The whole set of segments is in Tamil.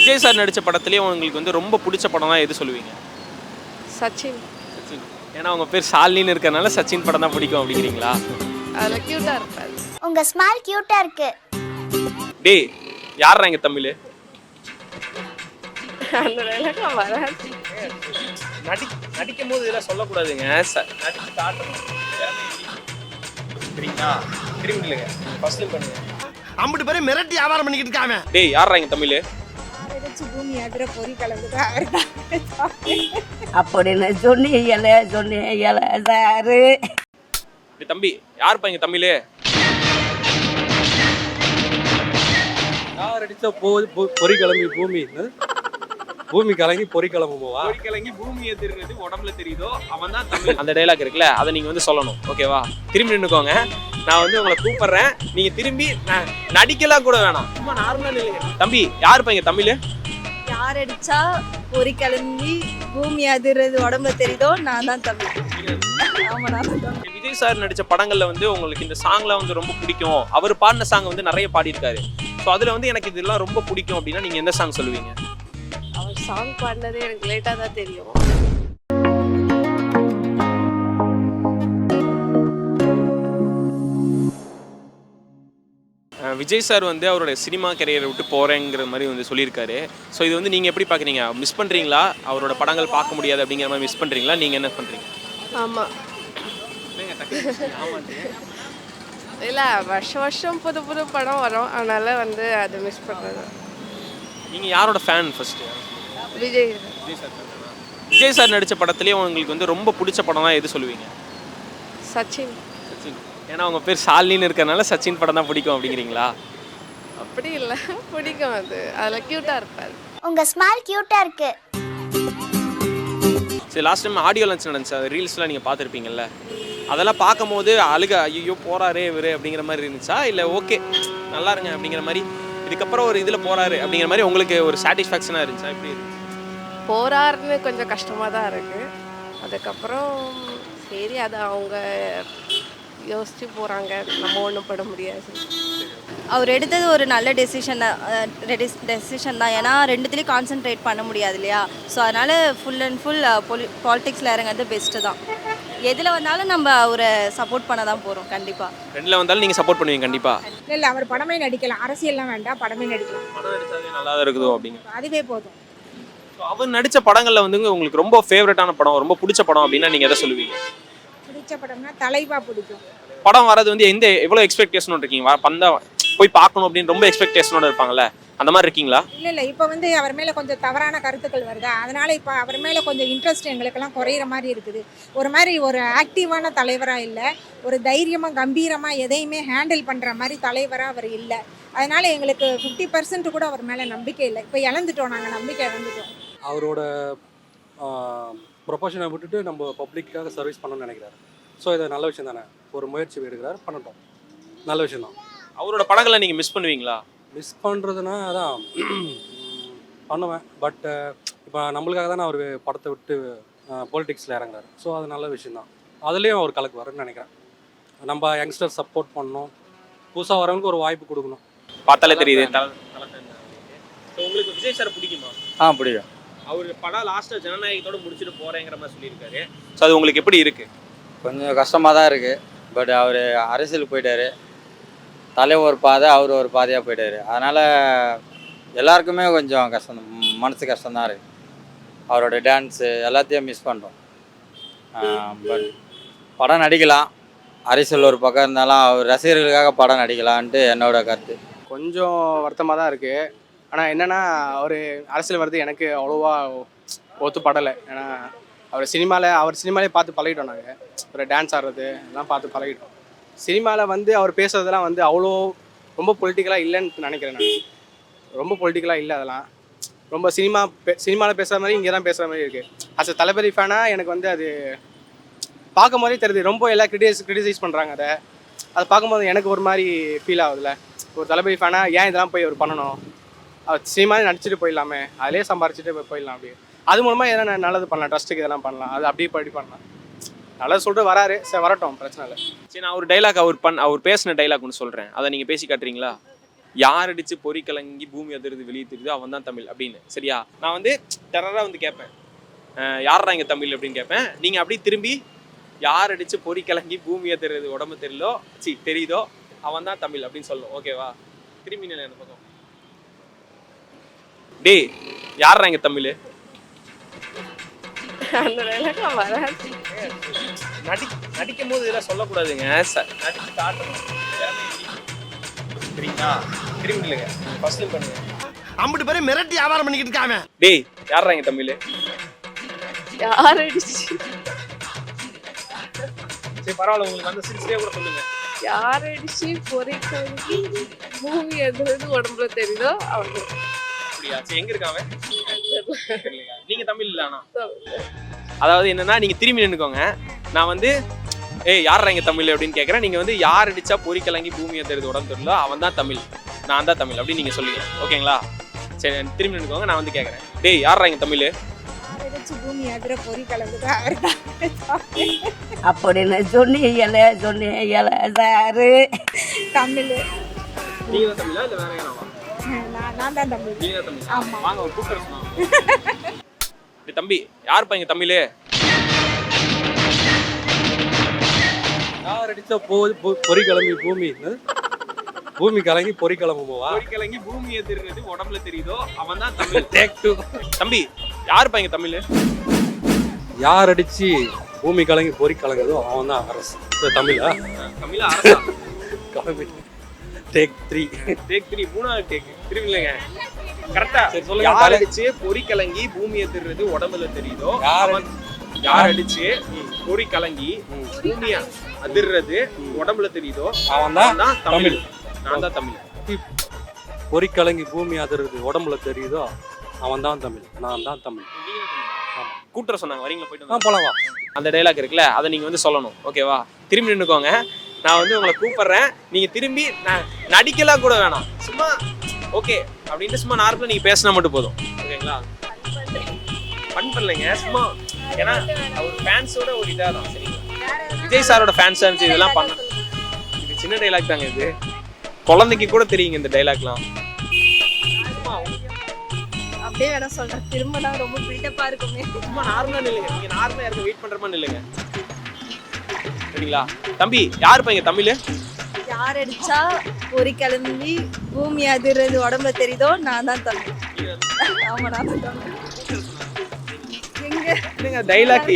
விஜய் சார் நடித்த படத்துலேயே உங்களுக்கு வந்து ரொம்ப பிடிச்ச படம்னா எது சொல்லுவீங்க? சச்சின். சச்சின். ஏன்னா உங்கள் பேர் ஷாலினின்னு இருக்கறனால சச்சின் படம் தான் பிடிக்கும் அப்படிங்கிறீங்களா? அதில் க்யூட்டாக இருப்பார். உங்க ஸ்மைல் கியூட்டா இருக்கு. டேய் யாரா இங்கே தமிழ்? அந்த டைலாக்லாம் வராது. நடிக்கும் போது இதெல்லாம் சொல்லக்கூடாதுங்க. நடிச்சு காட்டணும். சரிங்களா? திரும்பி இல்லைங்க ஃபர்ஸ்ட் பண்ணுங்க. அம்பட்டு பேரை மிரட்டி வியாபாரம் பண்ணிக்கிட்டு இருக்காம. டேய் யாரா இங்கே தமிழ்? பூமி ஆடுற பொறி கலந்துதான் அவர்தான் அப்படின்னு சொன்னீங்களே சாரு. தம்பி யாருப்பா இங்கே தமிழ்? யார் அடிச்சா பொறி கிளம்பி பூமி கலங்கி பொறி கிளம்புவா? பொறி கலங்கி பூமியை தெரியுது உடம்புல தெரியுதோ அவன் தான் தமிழ். அந்த டைலாக் இருக்குல்ல, அதை நீங்க வந்து சொல்லணும். ஓகேவா? திரும்பி நின்னுக்கோங்க. நான் வந்து உங்களை கூப்பிடுறேன். நீங்க திரும்பி நடிக்கலாம் கூட வேணாம், சும்மா நார்மலா நில்லுங்க. தம்பி யாருப்பா இங்க தமிழ்? யார் அடிச்சா பொறி கிளம்பி பூமி அதிர்றது உடம்புல தெரியுதோ நான் தான் தமிழ். ஆமா, நான் தான் தமிழ். விஜய் சார் நடிச்ச படங்கள்ல வந்து உங்களுக்கு இந்த சாங்லாம் வந்து ரொம்ப பிடிக்கும், அவர் பாடின சாங் வந்து நிறைய பாடியிருக்காரு. ஸோ அதுல வந்து எனக்கு இதெல்லாம் ரொம்ப பிடிக்கும் அப்படின்னா நீங்க எந்த சாங் சொல்லுவீங்க? அவர் சாங் பாடினதே எனக்கு லேட்டாக தான் தெரியும். விஜய் சார் வந்து அவரோட சினிமா கரியரை விட்டு போகிறேங்கிற மாதிரி வந்து சொல்லியிருக்காரு. ஸோ இது வந்து நீங்கள் எப்படி பார்க்குறீங்க? மிஸ் பண்ணுறீங்களா? அவரோட படங்கள் பார்க்க முடியாது அப்படிங்கிற மாதிரி மிஸ் பண்ணுறீங்களா? நீங்கள் என்ன பண்ணுறீங்க? ஆமாம். இல்லை, வருஷம் புது புது படம் வரும், அதனால் வந்து அது மிஸ் பண்ணுறது. நீங்கள் யாரோட fan first? Vijay. Vijay sir நடித்த படத்துலேயே உங்களுக்கு வந்து ரொம்ப பிடிச்ச படம்னா எது சொல்லுவீங்க? சச்சின். சச்சின். ஏன்னா உங்கள் பேர் ஷாலினின்னு இருக்கறனால சச்சின் படம் தான் பிடிக்கும் அப்படிங்கிறீங்களா? அப்படி இல்லை, பிடிக்கும். அதில் க்யூட்டாக இருப்பார். உங்க ஸ்மைல் கியூட்டா இருக்கு. சரி, லாஸ்ட் டைம் ஆடியோ லான்ச் நடந்துச்சு, அது ரீல்ஸ்லாம் நீங்கள் பார்த்துருப்பீங்கல்ல, அதெல்லாம் பார்க்கும்போது அழுக ஐயோ போகிறாரே இவர் அப்படிங்கிற மாதிரி இருந்துச்சா, இல்லை ஓகே நல்லா இருங்க அப்படிங்கிற மாதிரி இதுக்கப்புறம் ஒரு இதில் போகிறாரு அப்படிங்கிற மாதிரி உங்களுக்கு ஒரு சாட்டிஸ்ஃபேக்ஷனாக இருந்துச்சா? எப்படி இருந்துச்சு? போகிறாருன்னு கொஞ்சம் கஷ்டமாக தான் இருக்குது. அதுக்கப்புறம் சரி, அது அவங்க யோசித்து போகிறாங்க, நம்ம ஒன்றும் பட முடியாது. அவர் எடுத்தது ஒரு நல்ல டெசிஷன் தான். ஏன்னா ரெண்டுத்துலேயும் கான்சென்ட்ரேட் பண்ண முடியாது இல்லையா? ஸோ அதனால் ஃபுல் அண்ட் ஃபுல் பாலிடிக்ஸில் இறங்குறது பெஸ்ட்டு தான். எதில் வந்தாலும் நம்ம அவரை சப்போர்ட் பண்ண தான் போகிறோம். கண்டிப்பாக ரெண்டில் வந்தாலும் நீங்கள் சப்போர்ட் பண்ணுவீங்க கண்டிப்பாக? இல்லை, அவர் படமே நடிக்கலாம், அரசியல்லாம் வேண்டாம், படமே நடிக்கலாம். படம் நடித்தாலே நல்லா தான் இருக்குதோ அப்படிங்க? அதுவே போதும். ஸோ அவர் நடித்த படங்களில் வந்து உங்களுக்கு ரொம்ப ஃபேவரட்டான படம், ரொம்ப பிடிச்ச படம் அப்படின்னா நீங்கள் எதை சொல்லுவீங்க? பிடிச்ச படம்னா தலைவா பிடிக்கும். படம் வரது வந்து எவ்வளோ எக்ஸ்பெக்டேஷனோட இருக்கீங்க? போய் பார்க்கணும் அப்படின்னு ரொம்ப எக்ஸ்பெக்டேஷனோட இருப்பாங்கல்ல, அந்த மாதிரி இருக்கீங்களா? இல்லை, இப்போ வந்து அவர் மேலே கொஞ்சம் தவறான கருத்துக்கள் வருதா, அதனால் இப்போ அவர் மேலே கொஞ்சம் இன்ட்ரெஸ்ட் எங்களுக்கெல்லாம் குறையிற மாதிரி இருக்குது. ஒரு ஆக்டிவான தலைவராக இல்லை, ஒரு தைரியமாக கம்பீரமாக எதையுமே ஹேண்டில் பண்ணுற மாதிரி தலைவராக அவர் இல்லை. அதனால் எங்களுக்கு 50% கூட அவர் மேலே நம்பிக்கை இல்லை. இப்போ இழந்துட்டோம், நாங்கள் நம்பிக்கை இழந்துட்டோம். அவரோட ப்ரொஃபஷனை விட்டுட்டு நம்ம பப்ளிக்காக சர்வீஸ் பண்ணணும்னு நினைக்கிறாரு. ஸோ இது நல்ல விஷயம் தானே, ஒரு முயற்சி எடுக்கிறாரு, பண்ணட்டும், நல்ல விஷயம் தான். அவரோட படங்களை நீங்கள் மிஸ் பண்ணுவீங்களா? மிஸ் பண்ணுறதுனா அதான் பண்ணுவேன். பட் இப்போ நம்மளுக்காக தானே அவர் படத்தை விட்டு பொலிட்டிக்ஸில் இறங்குறாரு. ஸோ அது நல்ல விஷயந்தான். அதுலேயும் அவர் கலக்குவாருன்னு நினைக்கிறேன். நம்ம யங்ஸ்டர் சப்போர்ட் பண்ணணும், புதுசாக வரவங்களுக்கு ஒரு வாய்ப்பு கொடுக்கணும். பார்த்தாலே தெரியுது. உங்களுக்கு விஜய் சார் பிடிக்குமா? பிடிக்கும். அவர் படம் லாஸ்ட்டாக ஜனநாயகத்தோடு முடிச்சுட்டு போகிறேங்கிற மாதிரி சொல்லியிருக்காரு. ஸோ அது உங்களுக்கு எப்படி இருக்குது? கொஞ்சம் கஷ்டமாக தான் இருக்குது. பட் அவர் அரசியலுக்கு போயிட்டார், தலைவர் ஒரு பாதை, அவர் ஒரு பாதையாக போயிட்டார். அதனால் எல்லாருக்குமே கொஞ்சம் கஷ்டம், மனசு கஷ்டம்தான் இருக்குது. அவரோட டான்ஸு எல்லாத்தையும் மிஸ் பண்ணுறோம். பட் படம் நடிக்கலாம், அரசியல் ஒரு பக்கம் இருந்தாலும் அவர் ரசிகர்களுக்காக படம் நடிக்கலான்ட்டு என்னோட கருத்து. கொஞ்சம் வருத்தமாக தான் இருக்குது. ஆனால் என்னென்னா, அவர் அரசியல் வர்றது எனக்கு அவ்வளோவா ஒத்துப்படலை. ஏன்னா அவர் சினிமாலே பார்த்து பழகிட்டோம். நாங்கள் ஒரு டான்ஸ் ஆடுறது எல்லாம் பார்த்து பழகிட்டோம். சினிமாவில் வந்து அவர் பேசுகிறதுலாம் வந்து அவ்வளோ ரொம்ப பொலிட்டிக்கலாக இல்லைன்னு நினைக்கிறேன். நான் ரொம்ப பொலிட்டிக்கலாக இல்லை, அதெல்லாம் ரொம்ப சினிமாவில் பேசுகிற மாதிரி இங்கே தான் பேசுகிற மாதிரி இருக்குது. அஸ் அ தளபதி ஃபேனாக எனக்கு வந்து அது பார்க்கும் போதே தெரியுது. ரொம்ப எல்லாம் கிரிட்டிசைஸ் பண்ணுறாங்க. அதை பார்க்கும்போது எனக்கு ஒரு மாதிரி ஃபீல் ஆகுதுல்ல. ஒரு தளபதி ஃபேனாக ஏன் இதெல்லாம் போய் அவர் பண்ணணும், அவர் சினிமாவே நடிச்சுட்டு போயிடலாமே, அதிலே சம்பாரிச்சுட்டு போயிடலாம். அப்படி அது மூலமாக எதனா நல்லது பண்ணலாம், ட்ரஸ்ட்டுக்கு இதெல்லாம் பண்ணலாம், அது அப்படியே படி பண்ணலாம். நல்லது சொல்லிட்டு வராரு, சரி வரட்டும், பிரச்சனை இல்லை. சரி, நான் ஒரு டைலாக் அவர் பேசின டைலாக் ஒன்று சொல்கிறேன், அதை நீங்கள் பேசி காட்டுறீங்களா? யார் அடிச்சு பொறி கலங்கி பூமி அதிர்ந்து வெளியே தெரியுதோ அவன் தான் தமிழ் அப்படின்னு. சரியா? நான் வந்து டெரராக வந்து கேட்பேன், யாரா இங்கே தமிழ் அப்படின்னு கேட்பேன். நீங்கள் அப்படியே திரும்பி யார் அடிச்சு பொறி கலங்கி பூமி அதிர்றது உடம்பு தெரியுதோ அவன் தான் தமிழ் அப்படின்னு சொல்லணும். ஓகேவா? திரும்பி நிலை அந்த பக்கம். டேய் யாரா இங்கே தமிழ்? அந்த டைலாக்லாம் வராது. நடிக்கும் போது இதெல்லாம் சொல்லக்கூடாதுங்க. நடிச்சு காட்டணும். சரிங்களா? திரும்பி இல்லைங்க, ஃபர்ஸ்ட் டைம் பண்ணுங்க. அம்பிட்டு பேரை மிரட்டி வியாபாரம் பண்ணிக்கிட்டு இருக்காம. டேய் யாரா இங்கே தமிழ்? யார் அடிச்சு சரி பரவாயில்ல, உங்களுக்கு அந்த சிரிச்சிலே கூட சொல்லுங்க. யார் அடிச்சு பொறி கலங்கி பூமி எதுறது உடம்புல தெரியுதோ அவங்க. அப்படியா? சரி எங்க இருக்காங்க? நீங்க தமிழ் இல்ல. ஆனா அதாவது என்னன்னா, நீங்க திரும்பி நின்னுக்கோங்க. நான் வந்து யாரா இங்க தமிழ் அப்படின்னு கேட்கறேன். நீங்க வந்து யார் அடிச்சா பொறி கலங்கி பூமியை தெரியுது உடம்பு தெரியல அவன் தான் தமிழ், நான் தான் தமிழ் அப்படின்னு நீங்க சொல்லுங்க. ஓகேங்களா? சரி திரும்பி நின்னுக்கோங்க. நான் வந்து கேட்கறேன், டேய் யாரா இங்க தமிழ்? பூமி அதிர பொறி கலந்துதான் அவர் தான் அப்படின்னு சொன்னீங்களே சாரு. தமிழ். நீங்க தான் தமிழா இல்ல வேற யாராவா? நான் தான் தமிழ். நீங்க தான் தமிழ். ஆமா. வாங்க ஒரு கூப்பிட்டு சொன்னாங்க. தம்பி யாருப்பா இங்க தமிழ்? யார் அடிச்சா பொறி கிளம்பி பூமி கலங்கி பொறி கிளம்புவா? பொறி கலங்கி பூமி எதிர்றது உடம்புல தெரியுதோ அவன் தான் தமிழ். டேக் 2. தம்பி யாருப்பா இங்க தமிழ்? யார் அடிச்சு பூமி கலங்கி பொறி கலங்குதோ அவன் தான் அரசு. தமிழா? தமிழா அரசா? கிளம்பி டேக் 3. டேக் 3 மூணாவது டேக். திரும்பி இல்லைங்க, கரெக்டா சொல்லுங்க. யார் அடிச்சு பொறி கலங்கி பூமி எதிர்றது உடம்புல தெரியுதோ யார் அடிச்சு பொறி கலங்கி பூமி அதிர்றது உடம்புல தெரியுதோ அவன் தான் தமிழ், நான் தான் தமிழ். பொறி கலங்கி பூமி அதிர்றது உடம்புல தெரியுதோ அவன் தான் தமிழ், நான் தான் தமிழ். கூட்டுற சொன்னாங்க, வரீங்களா? போயிட்டு போலாம் வா. அந்த டைலாக் இருக்குல்ல, அதை நீங்க வந்து சொல்லணும். ஓகேவா? திரும்பி நின்னுக்கோங்க. நான் வந்து உங்களை கூப்பிடுறேன். நீங்க திரும்பி நடிக்கலாம் கூட வேணாம், சும்மா ஓகே அப்படின்ட்டு சும்மா நார்மலா நீங்க பேசினா மட்டும் போதும். ஓகேங்களா? ஃபன் பண்ணலைங்க, சும்மா. ஏன்னா அவர் ஃபேன்ஸோட ஒரு இதாக தான். சரிங்களா? விஜய் சாரோட ஃபேன்ஸாக இருந்துச்சு இதெல்லாம் பண்ண. இது சின்ன டைலாக் தாங்க, இது குழந்தைக்கு கூட தெரியுங்க இந்த டைலாக்லாம். அப்படியே வேணா சொல்றேன். திரும்ப நான் ரொம்ப பில்டப்பா இருக்குமே. சும்மா நார்மலா நில்லுங்க. நீங்க நார்மலா இருக்க வெயிட் பண்ற மாதிரி நில்லுங்க. சரிங்களா? தம்பி யாருப்பா இங்க தமிழ்? யார் அடிச்சா பொறி கிளம்பி பூமி அதிர்றது உடம்புல தெரியுதோ நான் தான் தமிழ். ஆமா நான் தான் தமிழ். என்னங்க டைலாக்,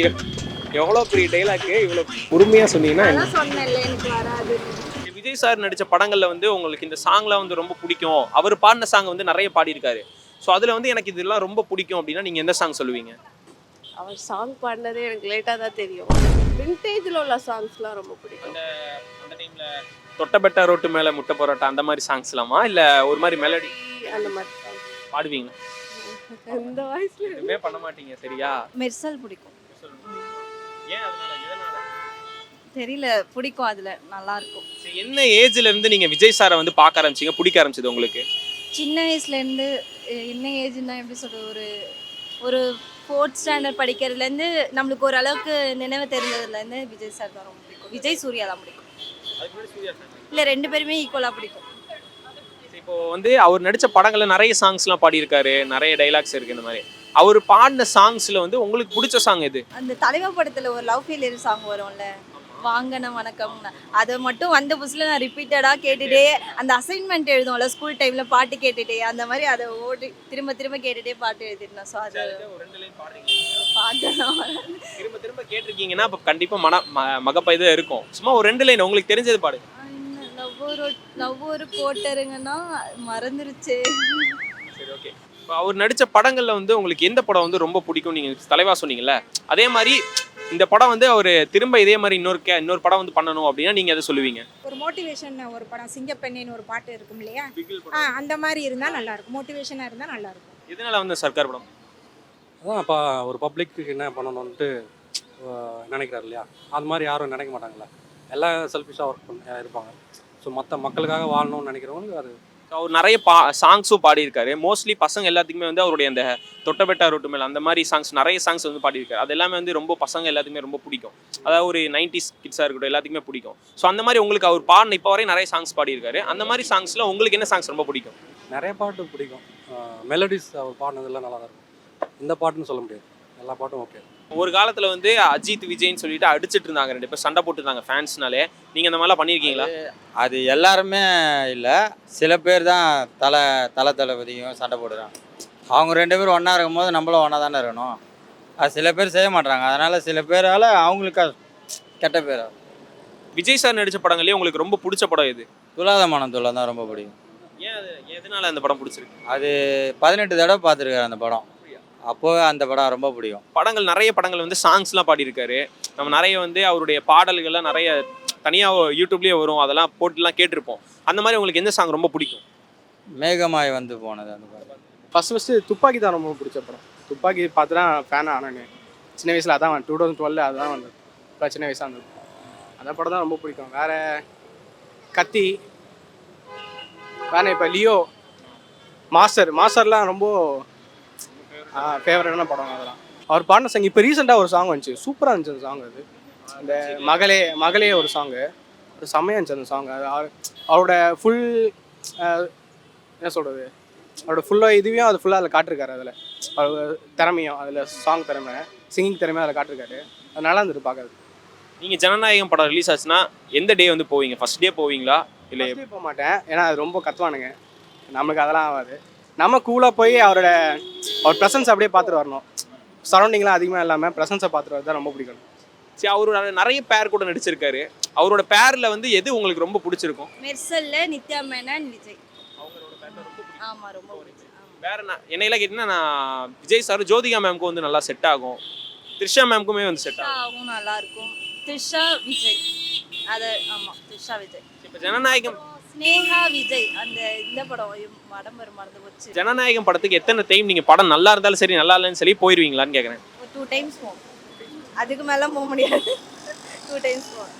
எவ்வளவு பெரிய டைலாக், இவ்வளவு பொறுமையா சொன்னீங்கன்னா. சொன்னேன்ல எனக்கு வராது. விஜய் சார் நடிச்ச படங்கள்ல வந்து உங்களுக்கு இந்த சாங்லாம் வந்து ரொம்ப பிடிக்கும், அவர் பாடின சாங் வந்து நிறைய பாடியிருக்காரு. ஸோ அதில் வந்து எனக்கு இதெல்லாம் ரொம்ப பிடிக்கும் அப்படின்னா நீங்கள் எந்த சாங் சொல்லுவீங்க? அவர் சாங் பாடினதே எனக்கு லேட்டாக தான் தெரியும். விண்டேஜில் உள்ள சாங்ஸ்லாம் ரொம்ப பிடிக்கும். அந்த டைமில் தொட்டபெட்டா ரோட்டு மேலே முட்டை பரோட்டா அந்த மாதிரி சாங்ஸ்லாமா, இல்லை ஒரு மாதிரி மெலடி அந்த மாதிரி சாங்ஸ் பாடுவீங்களா? இந்த வாய்ஸ்ல எதுவுமே பண்ண மாட்டீங்க. சரியா? மெர்சல் பிடிக்கும். ஏன் அதனால? எதனால தெரியல, பிடிக்கும். அதில் நல்லா இருக்கும். என்ன ஏஜ்ல இருந்து நீங்கள் விஜய் சாரை வந்து பார்க்க ஆரம்பிச்சிங்க, பிடிக்க ஆரம்பிச்சது உங்களுக்கு? சின்ன வயசுலேருந்து. என்ன ஏஜ்னா எப்படி சொல்கிறது, ஒரு 4th ஸ்டாண்டர்ட் படிக்கிறதுலேருந்து நம்மளுக்கு ஓரளவுக்கு நினைவு தெரிஞ்சதுலேருந்து விஜய் சார் தான் ரொம்ப பிடிக்கும். விஜய் சூர்யா தான் பிடிக்கும். இல்லை 2 பேருமே ஈக்குவலாக பிடிக்கும். இப்போ வந்து அவர் நடித்த படங்களில் நிறைய சாங்ஸ்லாம் பாடியிருக்காரு, நிறைய டைலாக்ஸ் இருக்குது. இந்த மாதிரி அவர் பாடின சாங்ஸில் வந்து உங்களுக்கு பிடிச்ச சாங் எது? அந்த தலைவர் படத்தில் ஒரு லவ் ஃபெயிலியர் சாங் வரும்ல, வாங்கண்ண வணக்கம்னு, அதை மட்டும் வந்த புதுசில் நான் ரிப்பீட்டடாக கேட்டுகிட்டே, அந்த அசைன்மெண்ட் எழுதுவோம்ல ஸ்கூல் டைமில் பாட்டு கேட்டுகிட்டே, அந்த மாதிரி அதை ஓடி திரும்ப திரும்ப கேட்டுகிட்டே பாட்டு எழுதிருந்தேன். ஸோ அது திரும்ப திரும்ப கேட்டிருக்கீங்கன்னா அப்போ கண்டிப்பாக மகப்பைதான் இருக்கும். சும்மா ஒரு 2 லைன் உங்களுக்கு தெரிஞ்சது பாடுங்க. லவ் ஒரு கோட்டருங்கன்னா மறந்துருச்சு. சரி ஓகே. இப்போ அவர் நடித்த படங்களில் வந்து உங்களுக்கு எந்த படம் வந்து ரொம்ப பிடிக்கும்? நீங்கள் தலைவா சொன்னீங்கல்ல, அதே மாதிரி இந்த படம் வந்து அவர் திரும்ப இதே மாதிரி இன்னொரு படம் வந்து பண்ணணும் அப்படின்னா நீங்கள் எதை சொல்லுவீங்க? ஒரு மோட்டிவேஷன் ஒரு படம், சிங்கப்பெண்ணின்னு ஒரு பாட்டு இருக்கும் இல்லையா, அந்த மாதிரி இருந்தால் நல்லாயிருக்கும். மோட்டிவேஷனாக இருந்தால் நல்லாயிருக்கும். எதனால வந்து சர்க்கார் படம்? அதான் இப்போ ஒரு பப்ளிக்கு என்ன பண்ணணும்ன்ட்டு நினைக்கிறாரு இல்லையா, அது மாதிரி யாரும் நினைக்க மாட்டாங்களே, எல்லாம் செல்ஃபிஷாக ஒர்க் பண்ண இருப்பாங்க. ஸோ மக்களுக்காக வாழணும்னு நினைக்கிறவங்களுக்கு அது அவர் நிறைய சாங்ஸும் பாடியிருக்காரு. மோஸ்ட்லி பசங்க எல்லாத்துக்குமே வந்து அவருடைய அந்த தொட்டபெட்டா ரொட்டு மேல அந்த மாதிரி சாங்ஸ் நிறைய சாங்ஸ் வந்து பாடியிருக்காரு. அது எல்லாமே வந்து ரொம்ப பசங்க எல்லாத்துக்குமே ரொம்ப பிடிக்கும். அதாவது ஒரு 90s கிட்ஸாக இருக்கட்டும் எல்லாத்துக்குமே பிடிக்கும். ஸோ அந்த மாதிரி உங்களுக்கு அவர் பாடின இப்போ வரையும் நிறைய சாங்ஸ் பாடியிருக்காரு. அந்த மாதிரி சாங்ஸில் உங்களுக்கு என்ன சாங்ஸ் ரொம்ப பிடிக்கும்? நிறைய பாட்டு பிடிக்கும். மெலடிஸ் அவர் பாடினதெல்லாம் நல்லா தான் இருக்கும். இந்த பாட்டுன்னு சொல்ல முடியாது, எல்லா பாட்டும் ஓகே. ஒரு காலத்தில் வந்து அஜித் விஜய்ன்னு சொல்லிட்டு அடிச்சிட்டு இருந்தாங்க, 2 பேர் சண்டை போட்டுருந்தாங்க ஃபேன்ஸ்னாலே. நீங்கள் அந்த மாதிரிலாம் பண்ணியிருக்கீங்களா? அது எல்லாருமே இல்லை, சில பேர் தான் தளபதியும் சண்டை போடுறாங்க. அவங்க 2 பேரும் ஒன்றா இருக்கும்போது நம்மளும் ஒன்றா தானே இருக்கணும். அது சில பேர் செய்ய மாட்டாங்க, அதனால் சில பேரால் அவங்களுக்கு கெட்ட பேர். விஜய் சார் நடித்த படங்களே உங்களுக்கு ரொம்ப பிடிச்ச படம் எது? துலாத மனம் துளா தான் ரொம்ப பிடிக்கும். ஏன் அது எதனால அந்த படம் பிடிச்சிருக்கு? அது 18 தடவை பார்த்துருக்காரு அந்த படம். அப்போவே அந்த படம் ரொம்ப பிடிக்கும். நிறைய படங்கள் வந்து சாங்ஸ்லாம் பாடியிருக்காரு. நம்ம நிறைய வந்து அவருடைய பாடல்கள்லாம் நிறைய தனியாக யூடியூப்லேயே வரும், அதெல்லாம் போட்டுலாம் கேட்டிருப்போம். அந்த மாதிரி உங்களுக்கு எந்த சாங் ரொம்ப பிடிக்கும்? மேகமாய் வந்து போனது அந்த படம். ஃபஸ்ட்டு துப்பாக்கி தான் ரொம்ப பிடிச்ச படம். துப்பாக்கி பார்த்து தான் ஃபேன் ஆனானே. சின்ன வயசில் அதான் 2012 அதுதான் வந்தது. இப்போ சின்ன வயசாக இருந்தது. அந்த படம் தான் ரொம்ப பிடிக்கும். வேறு கத்தி, வேறு இப்போ லியோ, மாஸ்டர்லாம் ரொம்ப ஃபேவரட்டான படம். அதெல்லாம் அவர் பாடின சாங் இப்போ ரீசெண்டாக ஒரு சாங் வந்துச்சு, சூப்பராக இருந்துச்சு அந்த சாங். அது அந்த மகளே ஒரு சாங்கு, ஒரு செம்மையாக இருந்துச்சு அந்த சாங். அது அவரோட ஃபுல் என்ன சொல்கிறது, அவரோட ஃபுல்லாக இதுவையும் அது ஃபுல்லாக அதில் காட்டிருக்காரு. அதில் அவர் திறமையும், அதில் சாங் திறமை, சிங்கிங் திறமையும் அதில் காட்டிருக்காரு. அது நல்லா இருந்துட்டு பார்க்காது. நீங்கள் ஜனநாயகம் படம் ரிலீஸ் ஆச்சுன்னா எந்த டே வந்து போவீங்க? ஃபர்ஸ்ட் டே போவீங்களா இல்லை? போக மாட்டேன், ஏன்னா அது ரொம்ப கத்துவானுங்க. நம்மளுக்கு அதெல்லாம் ஆகாது. நம்ம கூலாக போய் அவர் ப்ரெசன்ஸ் அப்படியே பார்த்துட்டு வரணும். சரௌண்டிங்லாம் அதிகமாக இல்லாமல் ப்ரெசன்ஸை பார்த்துட்டு வரது தான் ரொம்ப பிடிக்கும். சரி, அவரோட நிறைய பேர் கூட நடிச்சிருக்காரு. அவரோட பேரில் வந்து எது உங்களுக்கு ரொம்ப பிடிச்சிருக்கும்? மெர்சல்ல நித்யா மேனன், விஜய். ஆமாம், ரொம்ப பிடிச்சி. வேற என்னையெல்லாம் கேட்டிங்கன்னா நான் விஜய் சார் ஜோதிகா மேம்க்கு வந்து நல்லா செட் ஆகும். த்ரிஷா மேம்க்குமே வந்து செட் ஆகும். நல்லா இருக்கும். த்ரிஷா விஜய், அது ஆமாம், த்ரிஷா விஜய். இப்போ ஜனநாயகம், ஸ்னேகா விஜய், அந்த இந்த படம் மறந்து போச்சு. ஜனநாயகம் படத்துக்கு எத்தனை டைம் நீங்கள் படம் நல்லா இருந்தாலும் சரி நல்லா இல்லைன்னு சரி போயிடுவீங்களான்னு கேட்குறேன். ஒரு 2 டைம்ஸ் போவோம், அதுக்கு மேலே போக முடியாது. 2 டைம்ஸ் போவோம்.